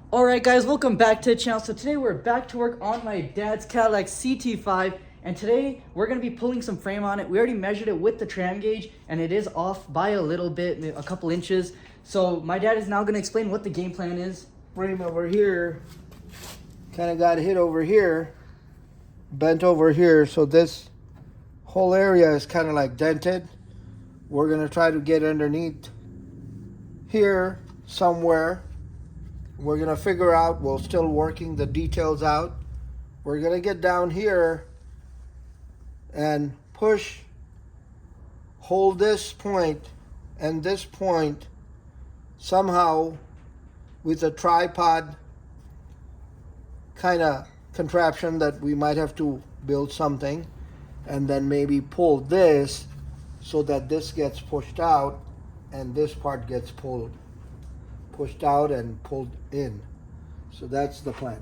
Alright guys, welcome back to the channel. So today we're back to work on my dad's Cadillac CT5, and today we're going to be pulling some frame on it. We already measured it with the tram gauge and it is off by a little bit, a couple inches. So my dad is now going to explain what the game plan is. Frame over here kind of got hit over here, bent over here, so this whole area is kind of like dented. We're going to try to get underneath here somewhere. We're going to figure out, we're still working the details out. We're going to get down here and push, hold this point and this point somehow with a tripod kind of contraption that we might have to build something, and then maybe pull this so that this gets pushed out and this part gets pushed out and pulled in. So that's the plan.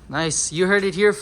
Nice, you heard it here.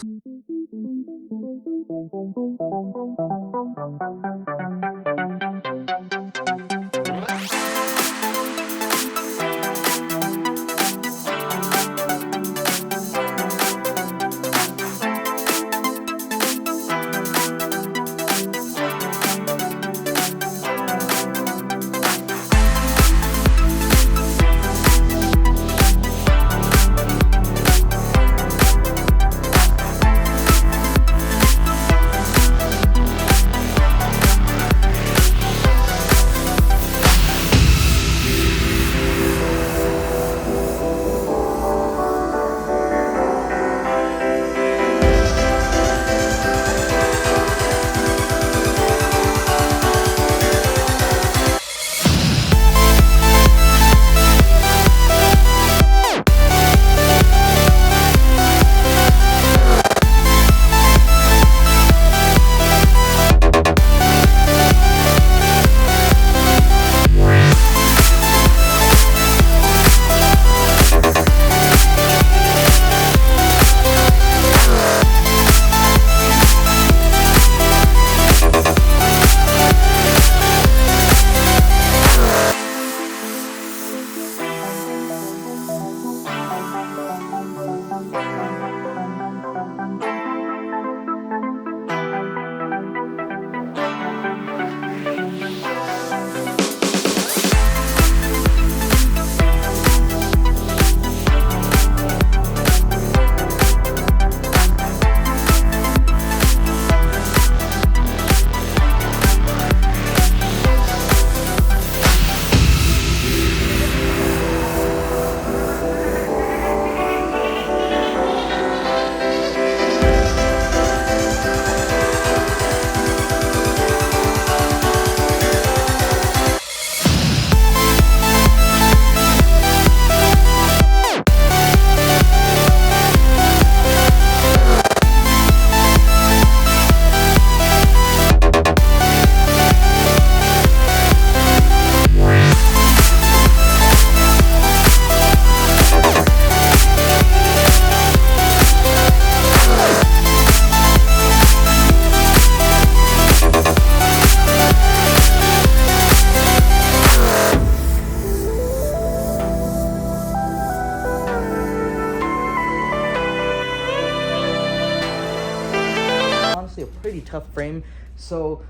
A pretty tough frame. So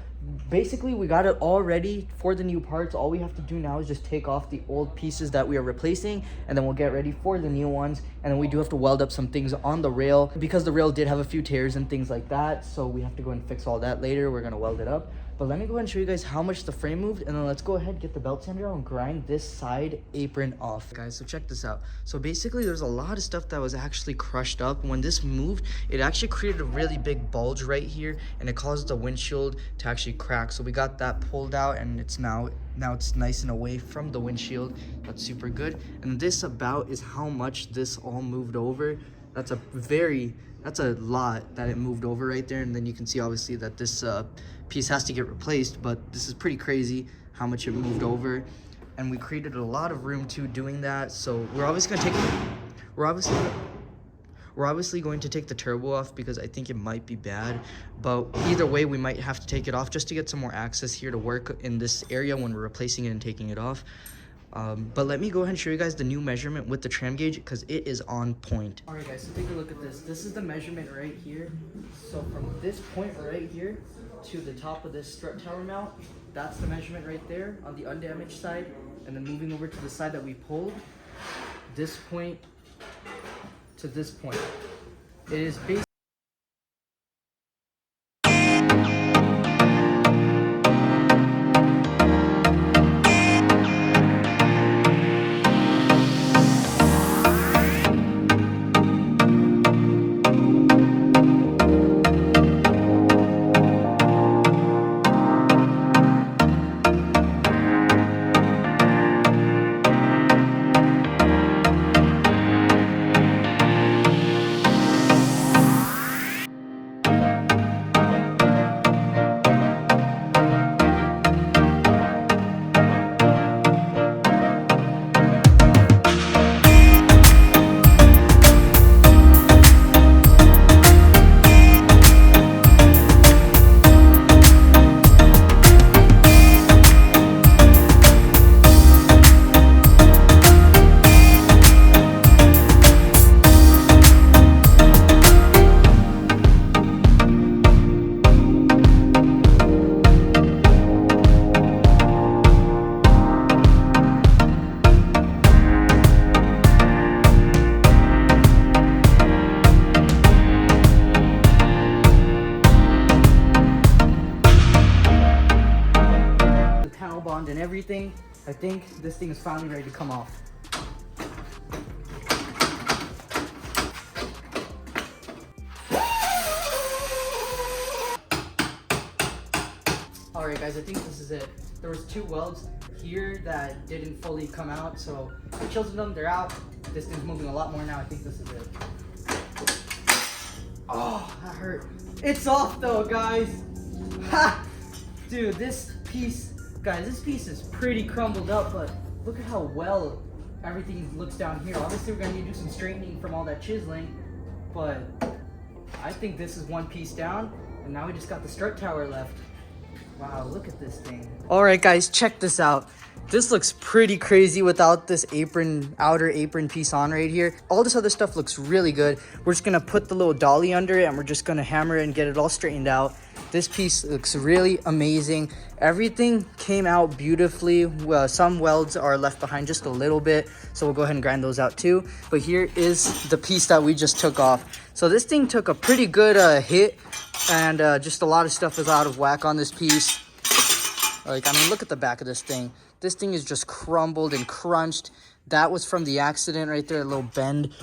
basically we got it all ready for the new parts. All we have to do now is just take off the old pieces that we are replacing, and then we'll get ready for the new ones. And then we do have to weld up some things on the rail because the rail did have a few tears and things like that, so we have to go and fix all that later. We're gonna weld it up, but let me go ahead and show you guys how much the frame moved, and then let's go ahead, get the belt sander and grind this side apron off. Guys, so check this out. So basically there's a lot of stuff that was actually crushed up. When this moved, it actually created a really big bulge right here, and it caused the windshield to actually crack. So we got that pulled out, and it's now it's nice and away from the windshield. That's super good. And this about is how much this all moved over. That's a lot that it moved over right there. And then you can see obviously that this piece has to get replaced, but this is pretty crazy how much it moved over. And we created a lot of room too doing that. So we're obviously going to take the turbo off because I think it might be bad, but either way we might have to take it off just to get some more access here to work in this area when we're replacing it and taking it off. But let me go ahead and show you guys the new measurement with the tram gauge because it is on point. All right, guys, so take a look at this. This is the measurement right here. So from this point right here to the top of this strut tower mount, that's the measurement right there on the undamaged side. And then moving over to the side that we pulled, this point to this point. It is basically bond and everything. I think this thing is finally ready to come off. All right, guys, I think this is it. There was 2 welds here that didn't fully come out, so I chiseled them, they're out. This thing's moving a lot more now. I think this is it. Oh, that hurt. It's off though, guys. Ha! Dude, this piece, guys, this piece is pretty crumbled up, but look at how well everything looks down here. Obviously, we're gonna need to do some straightening from all that chiseling, but I think this is one piece down, and now we just got the strut tower left. Wow, look at this thing. All right, guys, check this out. This looks pretty crazy without this apron, outer apron piece on right here. All this other stuff looks really good. We're just gonna put the little dolly under it and we're just gonna hammer it and get it all straightened out. This piece looks really amazing. Everything came out beautifully. Some welds are left behind just a little bit, so we'll go ahead and grind those out too. But here is the piece that we just took off. So this thing took a pretty good hit, and just a lot of stuff is out of whack on this piece. Like, I mean, look at the back of this thing. This thing is just crumbled and crunched. That was from the accident right there, a little bend.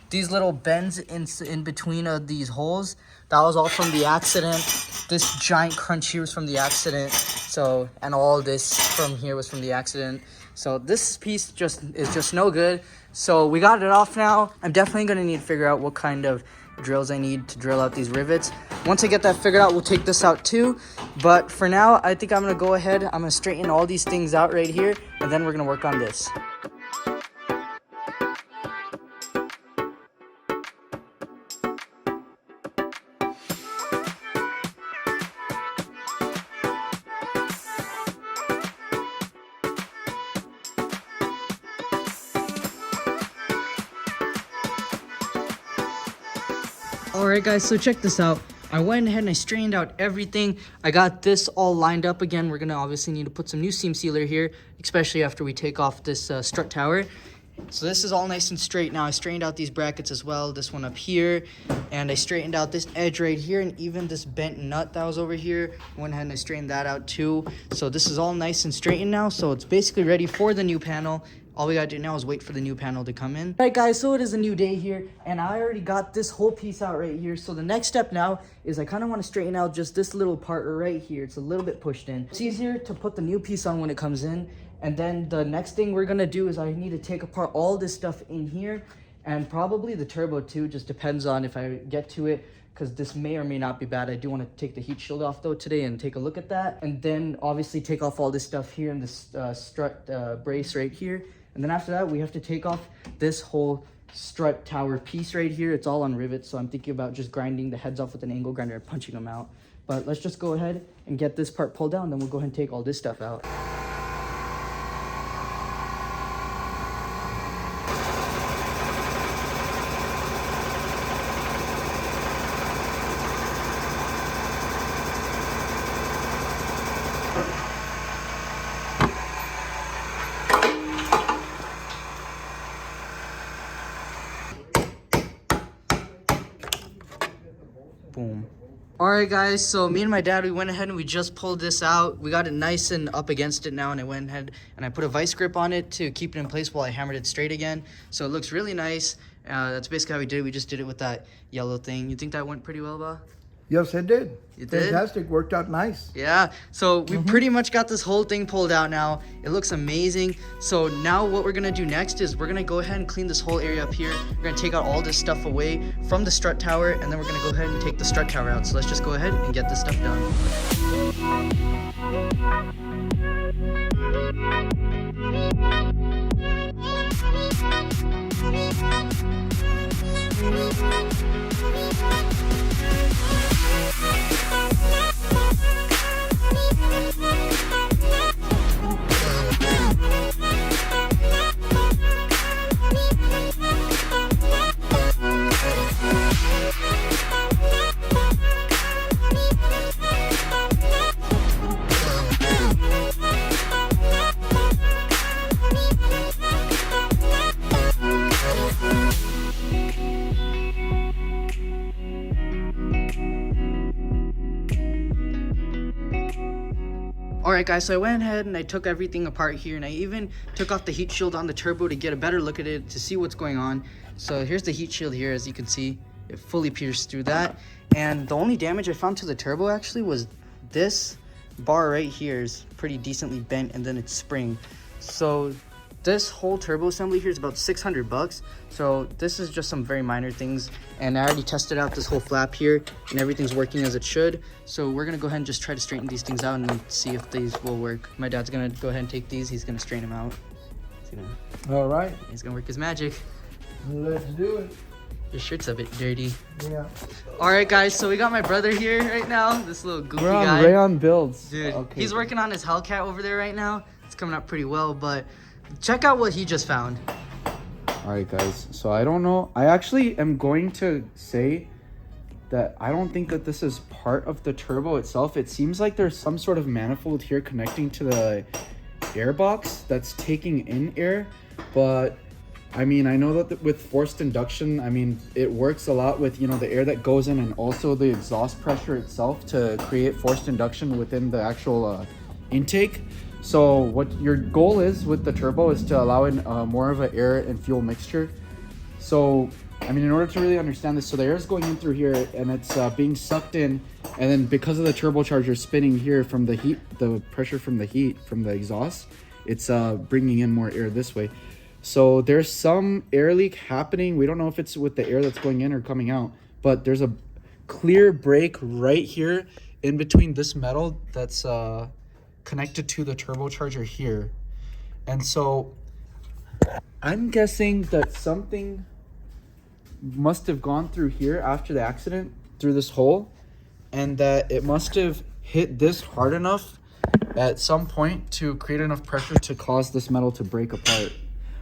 These little bends in between of these holes, that was all from the accident. This giant crunch here was from the accident. So, and all this from here was from the accident. So this piece is just no good. So we got it off now. I'm definitely gonna need to figure out what kind of drills I need to drill out these rivets. Once I get that figured out, we'll take this out too. But for now, I think I'm gonna go ahead. I'm gonna straighten all these things out right here, and then we're gonna work on this. Alright guys, so check this out. I went ahead and I straightened out everything. I got this all lined up again. We're gonna obviously need to put some new seam sealer here, especially after we take off this strut tower. So this is all nice and straight now. I straightened out these brackets as well, this one up here, and I straightened out this edge right here, and even this bent nut that was over here. Went ahead and I straightened that out too. So this is all nice and straightened now, so it's basically ready for the new panel. All we gotta do now is wait for the new panel to come in. All right guys, so it is a new day here, and I already got this whole piece out right here. So the next step now is I kind of want to straighten out just this little part right here. It's a little bit pushed in. It's easier to put the new piece on when it comes in. And then the next thing we're gonna do is I need to take apart all this stuff in here, and probably the turbo too, just depends on if I get to it, because this may or may not be bad. I do want to take the heat shield off though today and take a look at that. And then obviously take off all this stuff here in this strut brace right here. And then after that, we have to take off this whole strut tower piece right here. It's all on rivets, so I'm thinking about just grinding the heads off with an angle grinder and punching them out. But let's just go ahead and get this part pulled down, then we'll go ahead and take all this stuff out. Boom. All right, guys, so me and my dad, we went ahead and we just pulled this out. We got it nice and up against it now, and I went ahead and I put a vice grip on it to keep it in place while I hammered it straight again. So it looks really nice. That's basically how we did it. We just did it with that yellow thing. You think that went pretty well, Ba? Yes, it did. It did? Fantastic. Worked out nice. Yeah, so we pretty much got this whole thing pulled out now. It looks amazing. So now what we're gonna do next is we're gonna go ahead and clean this whole area up here. We're gonna take out all this stuff away from the strut tower, and then we're gonna go ahead and take the strut tower out. So let's just go ahead and get this stuff done. Alright guys, so I went ahead and I took everything apart here, and I even took off the heat shield on the turbo to get a better look at it, to see what's going on. So here's the heat shield here. As you can see, it fully pierced through that, and the only damage I found to the turbo actually was this bar right here is pretty decently bent, and then its spring. So this whole turbo assembly here is about 600 bucks. So this is just some very minor things, and I already tested out this whole flap here and everything's working as it should. So we're gonna go ahead and just try to straighten these things out and see if these will work. My dad's gonna go ahead and take these. He's gonna straighten them out. All right. He's gonna work his magic. Let's do it. Your shirt's a bit dirty. Yeah. All right, guys. So we got my brother here right now. This little goofy We're on guy. Rayon builds. Dude, Okay. he's working on his Hellcat over there right now. It's coming out pretty well, but check out what he just found. All right, guys. So I don't know. I actually am going to say that I don't think that this is part of the turbo itself. It seems like there's some sort of manifold here connecting to the air box that's taking in air. But I mean, I know that with forced induction, I mean, it works a lot with, you know, the air that goes in and also the exhaust pressure itself to create forced induction within the actual intake. So what your goal is with the turbo is to allow in more of an air and fuel mixture. So, I mean, in order to really understand this, so the air is going in through here and it's being sucked in, and then because of the turbocharger spinning here from the heat, the pressure from the heat from the exhaust, it's bringing in more air this way. So there's some air leak happening. We don't know if it's with the air that's going in or coming out, but there's a clear break right here in between this metal that's connected to the turbocharger here. And so I'm guessing that something must have gone through here after the accident, through this hole, and that it must have hit this hard enough at some point to create enough pressure to cause this metal to break apart.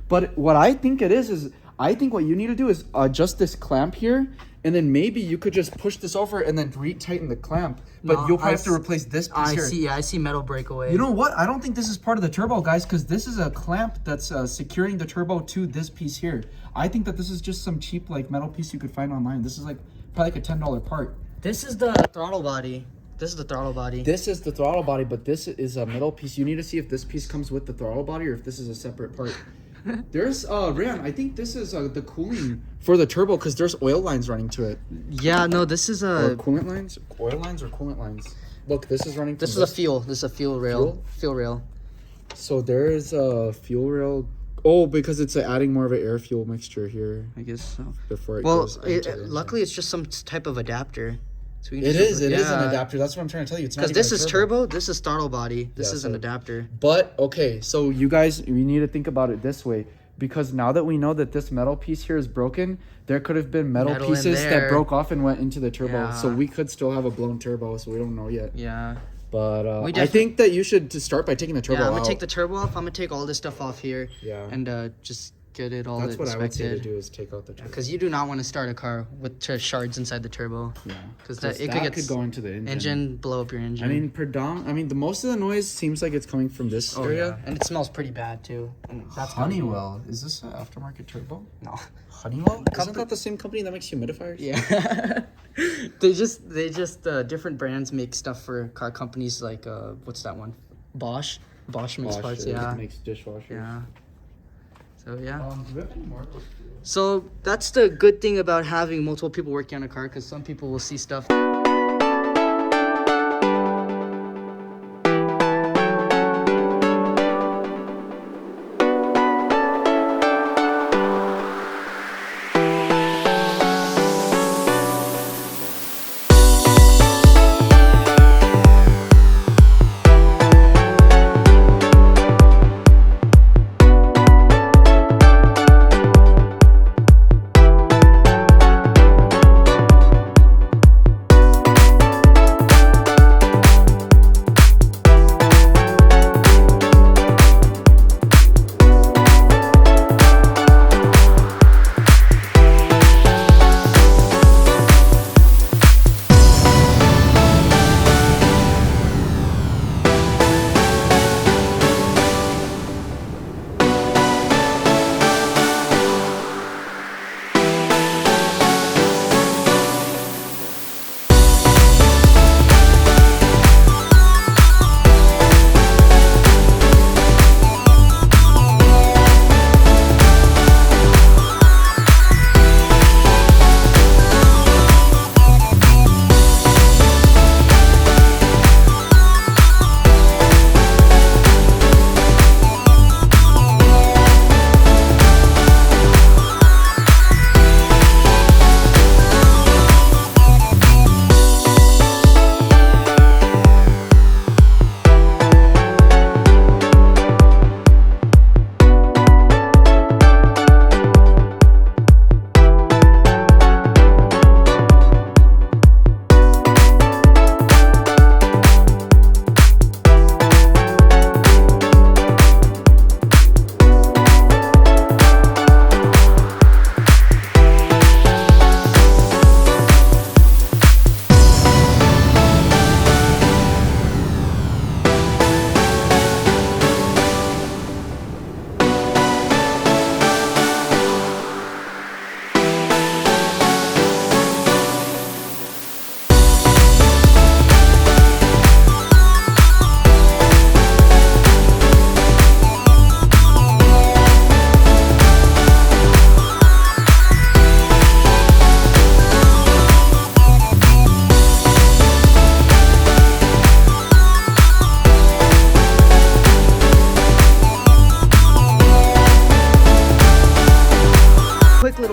But what I think it is I think what you need to do is adjust this clamp here, and then maybe you could just push this over and then re-tighten the clamp. But No, you'll probably have to replace this piece here. I see metal breakaway. You know what? I don't think this is part of the turbo, guys, because this is a clamp that's securing the turbo to this piece here. I think that this is just some cheap like metal piece you could find online. This is like probably like a $10 part. This is the throttle body. This is the throttle body. This is the throttle body, but this is a metal piece. You need to see if this piece comes with the throttle body or if this is a separate part. There's Ryan, I think this is the cooling for the turbo because there's oil lines running to it. Yeah, no, this is Or a coolant lines? Oil lines or coolant lines? Look, this is running. this from is a fuel. This is a fuel rail. Fuel rail. So there is a fuel rail. Oh, because it's adding more of an air fuel mixture here I guess so. before it Well, goes into the luckily it's just some type of adapter. So we can It just- is an yeah. adapter. That's what I'm trying to tell you. It's not Because even this a is turbo, this is throttle body. This Yeah, is an so- adapter. But okay, so you guys, we need to think about it this way. Because now that we know that this metal piece here is broken, there could have been metal Metal in pieces that there. broke off and went into the turbo. Yeah. So we could still have a blown turbo, so we don't know yet. Yeah. But We I definitely- think that you should to start by taking the turbo Yeah, I'm out. gonna take the turbo off. I'm gonna take all this stuff off here. Yeah. And just get it all That's what I would say to inspected. do is take out the turbo. Because you do not want to start a car with shards inside the turbo. Yeah, Because that it could get go into the engine, blow up your engine. I mean, the most of the noise seems like it's coming from this area. And it smells pretty bad too. And that's gotta be- Honeywell. Is this an aftermarket turbo? No. Honeywell? Isn't that the same company that makes humidifiers? Yeah. they just different brands make stuff for car companies like what's that one? Bosch. Bosch makes parts. Yeah. Makes dishwashers. Yeah. So yeah. Do we have any more? So that's the good thing about having multiple people working on a car, because some people will see stuff.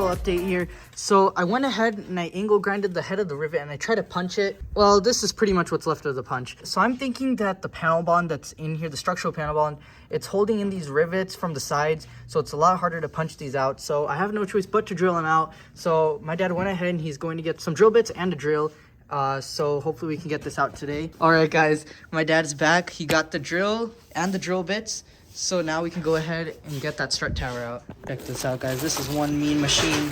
Update here. So I went ahead and I angle grinded the head of the rivet and I tried to punch it. Well, this is pretty much what's left of the punch. So I'm thinking that the panel bond that's in here, the structural panel bond, it's holding in these rivets from the sides, so it's a lot harder to punch these out. So I have no choice but to drill them out. So my dad went ahead and he's going to get some drill bits and a drill. So hopefully we can get this out today. All right, guys, my dad's back. He got the drill and the drill bits. So now we can go ahead and get that strut tower out. Check this out, guys. This is one mean machine.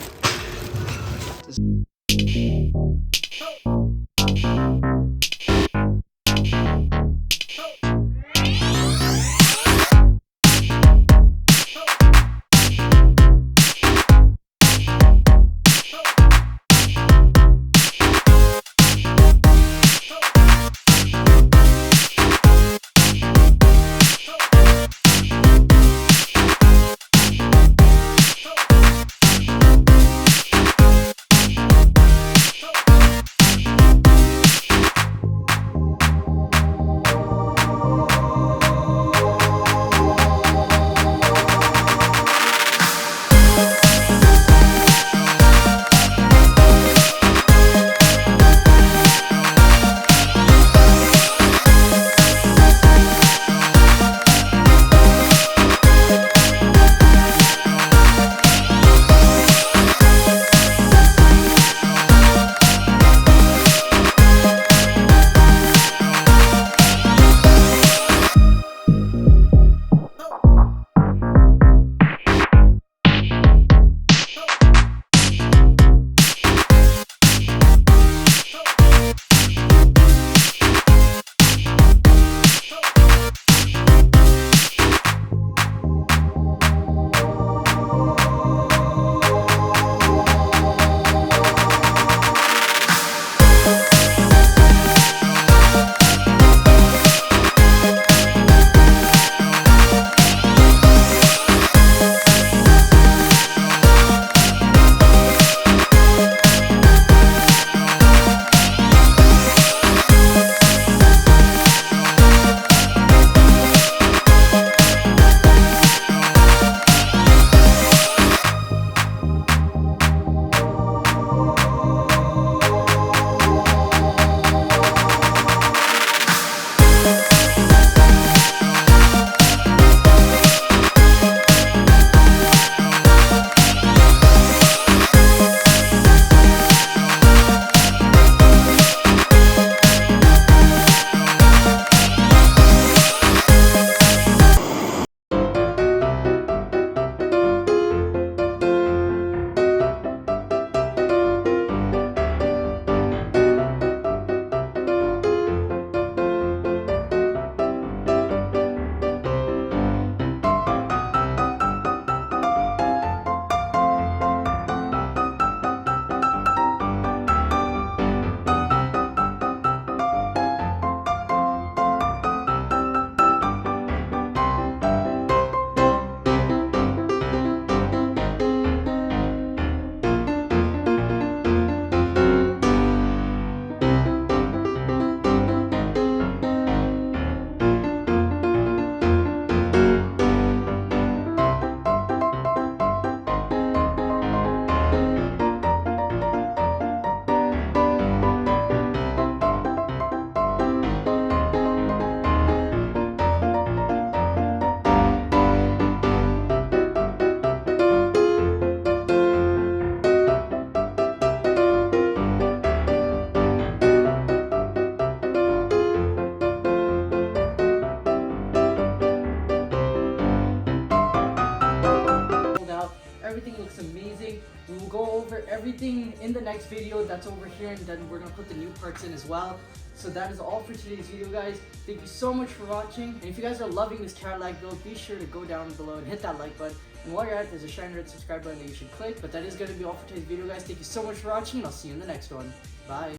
everything in the next video that's over here, and then we're gonna put the new parts in as well. So that is all for today's video, guys. Thank you so much for watching. And if you guys are loving this Cadillac build, be sure to go down below and hit that like button. And while you're at it, there's a shiny red subscribe button that you should click. But that is going to be all for today's video, guys. Thank you so much for watching, and I'll see you in the next one. Bye.